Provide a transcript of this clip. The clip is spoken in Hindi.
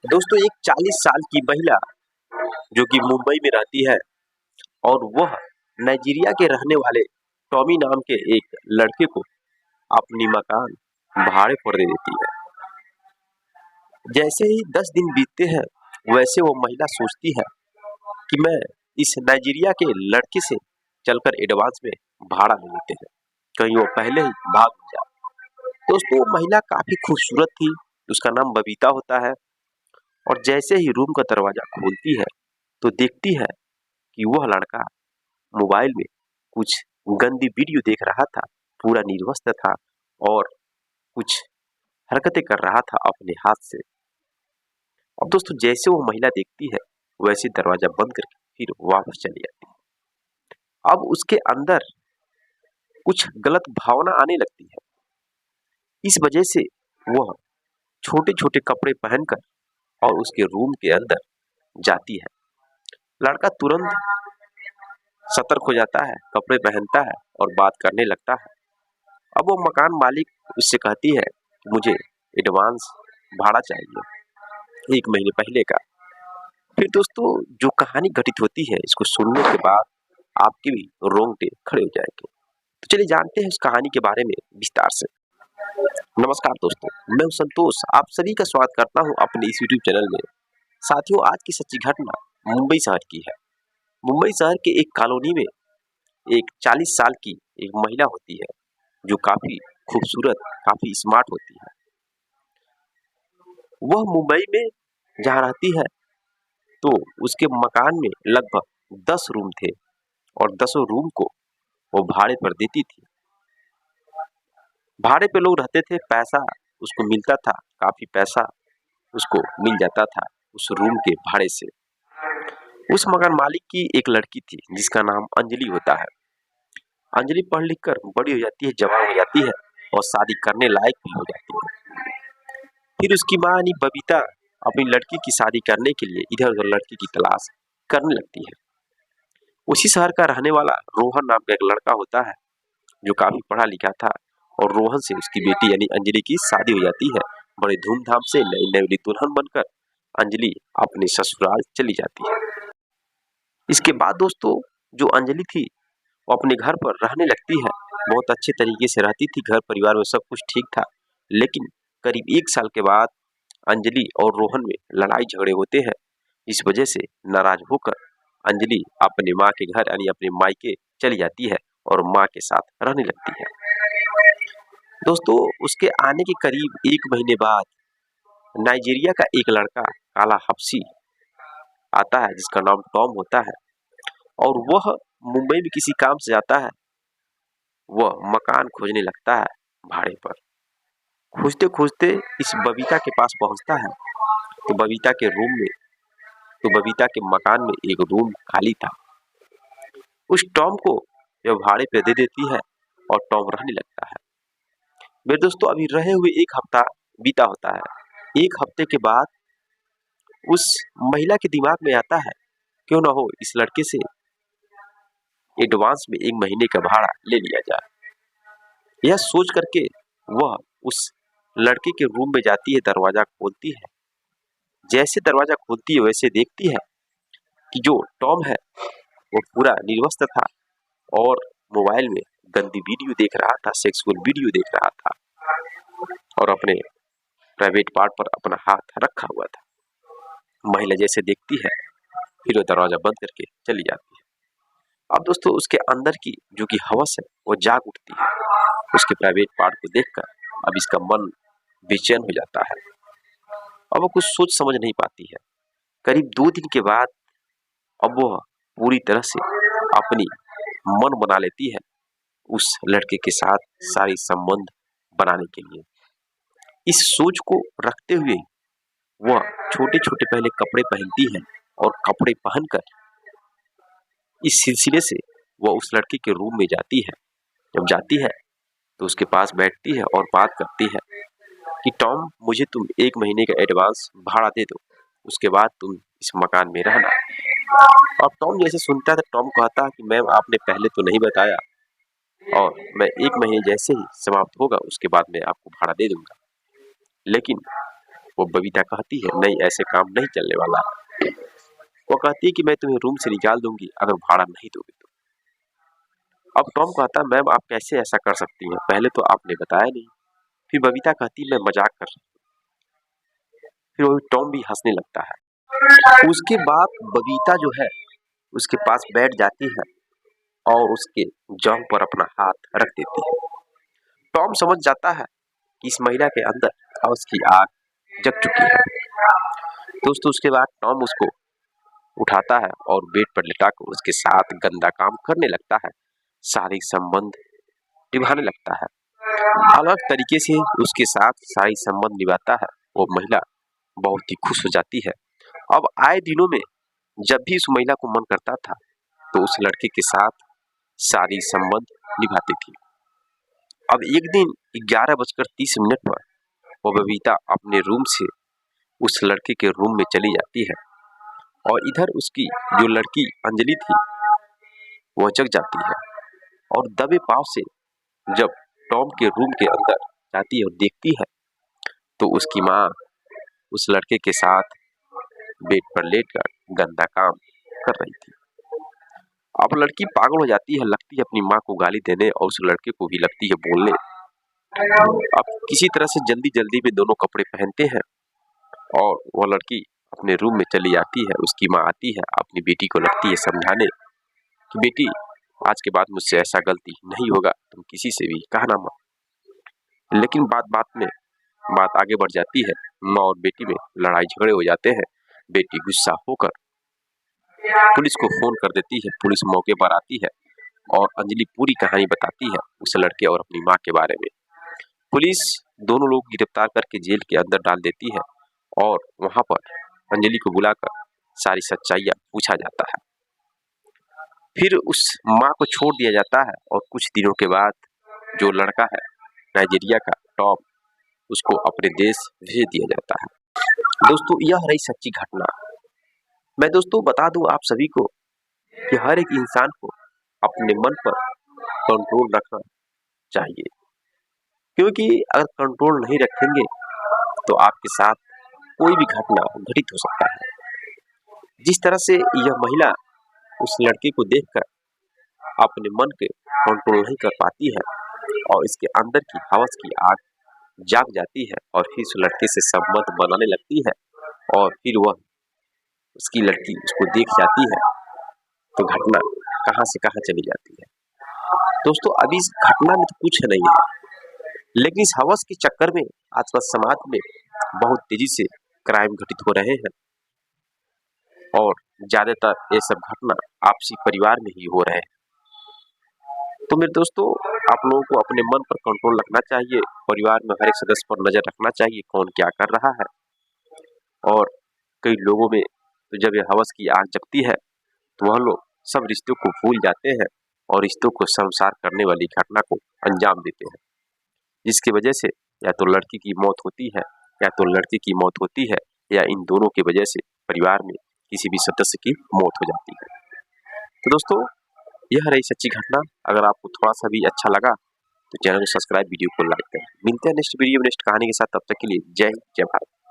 दोस्तों एक 40 साल की महिला जो कि मुंबई में रहती है और वह नाइजीरिया के रहने वाले टॉमी नाम के एक लड़के को अपनी मकान भाड़े पर दे देती है। जैसे ही 10 दिन बीतते हैं वैसे वो महिला सोचती है कि मैं इस नाइजीरिया के लड़के से चलकर एडवांस में भाड़ा ले लेते हैं, कहीं वो पहले ही भाग न जाए। दोस्तों वो महिला काफी खूबसूरत थी, उसका नाम बबीता होता है। और जैसे ही रूम का दरवाजा खोलती है तो देखती है कि वह लड़का मोबाइल में कुछ गंदी वीडियो देख रहा था, पूरा निर्वस्त्र था और कुछ हरकतें कर रहा था अपने हाथ से। अब दोस्तों जैसे वो महिला देखती है वैसे दरवाजा बंद करके फिर वापस चली जाती है। अब उसके अंदर कुछ गलत भावना आने लगती है। इस वजह से वह छोटे छोटे कपड़े पहनकर और उसके रूम के अंदर जाती है। लड़का तुरंत सतर्क हो जाता है, कपड़े पहनता है और बात करने लगता है। अब वो मकान मालिक उससे कहती है कि मुझे एडवांस भाड़ा चाहिए 1 महीने पहले का। फिर दोस्तों जो कहानी घटित होती है इसको सुनने के बाद आपके भी रोंगटे खड़े हो जाएंगे। तो चलिए जानते हैं इस कहानी के बारे में विस्तार से। नमस्कार दोस्तों, मैं हूं संतोष, आप सभी का स्वागत करता हूं अपने इस यूट्यूब चैनल में। साथियों आज की सच्ची घटना मुंबई शहर की है। मुंबई शहर के एक कॉलोनी में एक 40 साल की एक महिला होती है जो काफी खूबसूरत, काफी स्मार्ट होती है। वह मुंबई में जहाँ रहती है तो उसके मकान में लगभग 10 रूम थे और 10 रूम को वो भाड़े पर देती थी। भाड़े पे लोग रहते थे, पैसा उसको मिलता था, काफी पैसा उसको मिल जाता था उस रूम के भाड़े से। उस मकान मालिक की एक लड़की थी जिसका नाम अंजलि होता है। अंजलि पढ़ लिख कर बड़ी हो जाती है, जवान हो जाती है और शादी करने लायक भी हो जाती है। फिर उसकी माँ यानी बबीता अपनी लड़की की शादी करने के लिए इधर उधर लड़की की तलाश करने लगती है। उसी शहर का रहने वाला रोहन नाम का एक लड़का होता है जो काफी पढ़ा लिखा था और रोहन से उसकी बेटी यानी अंजलि की शादी हो जाती है। बड़े धूमधाम से नई नवेली दुल्हन बनकर अंजलि अपने ससुराल चली जाती है। इसके बाद दोस्तों जो अंजलि थी वो अपने घर पर रहने लगती है, बहुत अच्छे तरीके से रहती थी, घर परिवार में सब कुछ ठीक था। लेकिन करीब 1 साल के बाद अंजलि और रोहन में लड़ाई झगड़े होते हैं। इस वजह से नाराज होकर अंजलि अपने माँ के घर यानी अपने मायके चली जाती है और माँ के साथ रहने लगती है। दोस्तों उसके आने के करीब 1 महीने बाद नाइजीरिया का एक लड़का काला हबशी आता है जिसका नाम टॉम होता है और वह मुंबई में किसी काम से जाता है। वह मकान खोजने लगता है भाड़े पर। खोजते खोजते इस बबीता के पास पहुंचता है तो बबीता के मकान में एक रूम खाली था। उस टॉम को वह भाड़े पे दे देती है और टॉम रहने लगता है। मेरे दोस्तों अभी रहे हुए 1 हफ्ता बीता होता है। 1 हफ्ते के बाद उस महिला के दिमाग में आता है क्यों ना हो इस लड़के से एडवांस में 1 महीने का भाड़ा ले लिया जाए। यह सोच करके वह उस लड़के के रूम में जाती है, दरवाजा खोलती है। जैसे दरवाजा खोलती है वैसे देखती है कि जो टॉम है वो पूरा निर्वस्त्र था और मोबाइल में गंदी वीडियो देख रहा था, सेक्सुअल वीडियो देख रहा था और अपने प्राइवेट पार्ट पर अपना हाथ रखा हुआ था। महिला जैसे देखती है फिर वो दरवाजा बंद करके चली जाती है। अब दोस्तों उसके अंदर की जो कि हवस है वो जाग उठती है उसके प्राइवेट पार्ट को देखकर। अब इसका मन बेचैन हो जाता है और वो कुछ सोच समझ नहीं पाती है। करीब 2 दिन के बाद अब वह पूरी तरह से अपनी मन बना लेती है उस लड़के के साथ सारी संबंध बनाने के लिए। इस सोच को रखते हुए वह छोटे छोटे पहले कपड़े पहनती है और कपड़े पहनकर इस सिलसिले से वह उस लड़के के रूम में जाती है। जब जाती है तो उसके पास बैठती है और बात करती है कि टॉम मुझे तुम 1 महीने का एडवांस भाड़ा दे दो, उसके बाद तुम इस मकान में रहना। और टॉम जैसे सुनता है तो टॉम कहता है कि मैम आपने पहले तो नहीं बताया और मैं 1 महीने जैसे ही समाप्त होगा उसके बाद मैं आपको भाड़ा दे दूंगा। लेकिन वो बबीता कहती है नहीं, ऐसे काम नहीं चलने वाला। वो कहती है कि मैं तुम्हें रूम से निकाल दूंगी अगर भाड़ा नहीं दोगे तो। अब टॉम कहता है मैम आप कैसे ऐसा कर सकती हैं, पहले तो आपने बताया नहीं। फिर बबीता कहती मैं मजाक कर रही हूं। फिर वो टॉम भी हंसने लगता है। उसके बाद बबीता जो है उसके पास बैठ जाती है और उसके जांघ पर अपना हाथ रख देती है। टॉम समझ जाता है कि इस महिला के अंदर हवस की आग जग चुकी है। दोस्तों उसके बाद टॉम उसको उठाता है और बेड पर लिटाकर उसके साथ गंदा काम करने लगता है, शारीरिक संबंध निभाने लगता है। अलग तरीके से उसके साथ शारीरिक संबंध निभाता है। वो महिला बहुत ही खुश हो जाती है। अब आए दिनों में जब भी उस महिला को मन करता था तो उस लड़के के साथ शारीरिक संबंध निभाती थी। अब एक दिन 11:30 पर वो बबीता अपने रूम से उस लड़के के रूम में चली जाती है और इधर उसकी जो लड़की अंजलि थी वह जग जाती है और दबे पांव से जब टॉम के रूम के अंदर जाती है और देखती है तो उसकी माँ उस लड़के के साथ बेड पर लेटकर गंदा काम कर रही थी। अब लड़की पागल हो जाती है, लगती है अपनी माँ को गाली देने और उस लड़के को भी लगती है बोलने। अब किसी तरह से जल्दी जल्दी में दोनों कपड़े पहनते हैं और वह लड़की अपने रूम में चली जाती है। उसकी माँ आती है, अपनी बेटी को लगती है समझाने कि बेटी आज के बाद मुझसे ऐसा गलती नहीं होगा, तुम किसी से भी कहना मत। लेकिन बात आगे बढ़ जाती है। माँ और बेटी में लड़ाई झगड़े हो जाते हैं। बेटी गुस्सा होकर पुलिस को फोन कर देती है। पुलिस मौके पर आती है और अंजलि पूरी कहानी बताती है उस लड़के और अपनी माँ के बारे में। पुलिस दोनों लोग गिरफ्तार करके जेल के अंदर डाल देती है और वहां पर अंजलि को बुलाकर सारी सच्चाइयां पूछा जाता है। फिर उस माँ को छोड़ दिया जाता है और कुछ दिनों के बाद जो लड़का है नाइजीरिया का टॉम, उसको अपने देश भेज दिया जाता है। दोस्तों यह रही सच्ची घटना। मैं दोस्तों बता दूं आप सभी को कि हर एक इंसान को अपने मन पर कंट्रोल रखना चाहिए, क्योंकि अगर कंट्रोल नहीं रखेंगे तो आपके साथ कोई भी घटना घटित हो सकता है। जिस तरह से यह महिला उस लड़के को देखकर अपने मन के कंट्रोल नहीं कर पाती है और इसके अंदर की हवस की आग जाग जाती है और फिर उस लड़के से संबंध बनाने लगती है और फिर वह उसकी लड़की उसको देख जाती है तो घटना कहां से कहां चली जाती है। दोस्तों अभी इस घटना में तो कुछ नहीं है, लेकिन इस हवस के चक्कर में आजकल समाज में बहुत तेजी से क्राइम घटित हो रहे हैं और ज्यादातर ये सब घटना आपसी परिवार में ही हो रहे हैं। तो मेरे दोस्तों आप लोगों को अपने मन पर कंट्रोल रखना चाहिए। परिवार में हर एक सदस्य पर नजर रखना चाहिए कौन क्या कर रहा है। और कई लोगों में तो जब ये हवस की आग जगती है तो वह लोग सब रिश्तों को भूल जाते हैं और रिश्तों को संसार करने वाली घटना को अंजाम देते हैं, जिसकी वजह से या तो लड़की की मौत होती है या तो लड़के की मौत होती है या इन दोनों की वजह से परिवार में किसी भी सदस्य की मौत हो जाती है। तो दोस्तों यह रही सच्ची घटना। अगर आपको थोड़ा सा भी अच्छा लगा तो चैनल को सब्सक्राइब, वीडियो को लाइक करें। मिलते हैं नेक्स्ट वीडियो में नेक्स्ट कहानी के साथ, तब तक के लिए जय हिंद जय भारत।